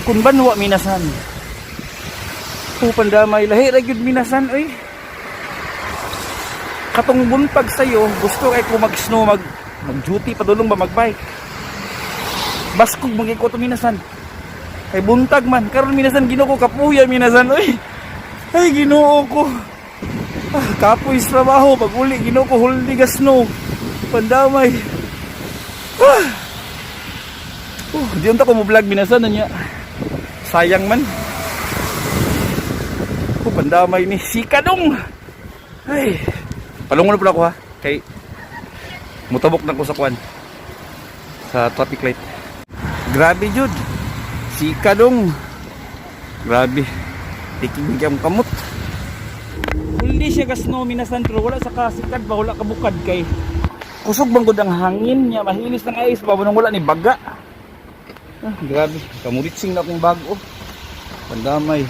kun banwa minasan. Pandamay lahi ra gyud minasan oy. Katong buntag sayo, gusto kay ko mag-snow mag-duty padulong ba magbike. Baskog magiko to minasan. Kay buntag man karon minasan Ginoo ko kapuya minasan oy. Ay Ginoo ko. Kapoy sa trabaho pag uli Ginoo ko huldi ga snow. Pandamay. Di unta ko mo vlog minasan niya. Sayang man. Pandamay ni Sikadong. Ay, palungon na pala ako ha. Kay mutabok na ko sa kwan. Sa traffic light. Grabe jud. Sikadong. Grabe. Tiking kayong kamot. Hindi siya ka snow minasan pero wala sa kasikad ba wala kabukad kay kusog bang gud ang hangin niya mahilis ng ice ba wala ni baga. Grabe. Kamuritsing na akong bago. Pandamay.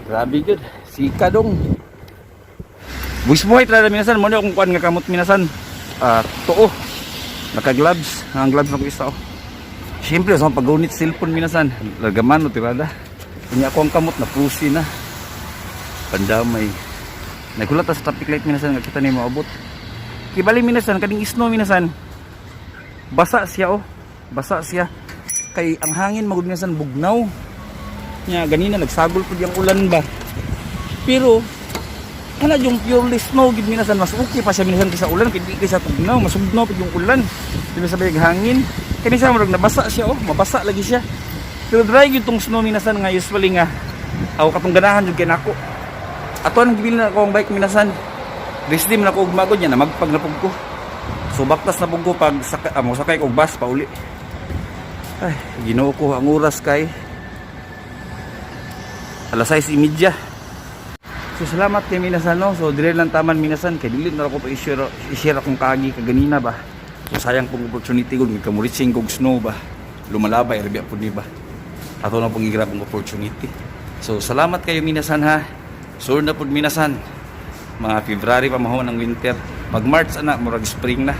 Grabe good. Sikadong. Buwis buhay talaga minasan. Muna akong kuhan nga kamot minasan. Totoo. Naka-gloves. Ang gloves na ko isa. Siyempre, sa pag-unit cellphone minasan. Lagaman o tirada. Kanya ako ang kamot na prusi na. Pandamay. Nagulat sa traffic light minasan. Nga kita na yung maabot. Kibali minasan. Kading snow minasan. Basa siya oh. Basa siya. Kay ang hangin magud minasan bugnaw. Nya ganina nagsagol pud yang ulan ba. Pero kana yung purely snow gid minasan mas okay pa siya minasan kaysa ulan kay di kaysa tugnaw, masugnaw pud yung ulan. Dili sabay hangin. Kani sa murag nabasa siya oh, mabasa lagi siya. Pero dry gyud tong snow minasan nga usually nga aw katong ganahan jud kay nako. Aton gibil na ko ang bike minasan. Risdim na ko ugma gud nya na magpag na pug ko. So baktas na pug ko pag sakay og bus pa uli. Ay, Ginoo ko ang oras kay alas 6:30. So salamat kay minasan no. So dire lang taman minasan kay dili na ako pa i-share akong kaagi kaganina ba. So sayang pong opportunity gud mi kamuritsing kog snow ba. Lumalabay rabi pud ni ba. Ato na pong i-grab ang opportunity. So salamat kayo minasan ha. Sure na pud minasan. Mga February pa mahon ang winter. Pag March ana murag spring na.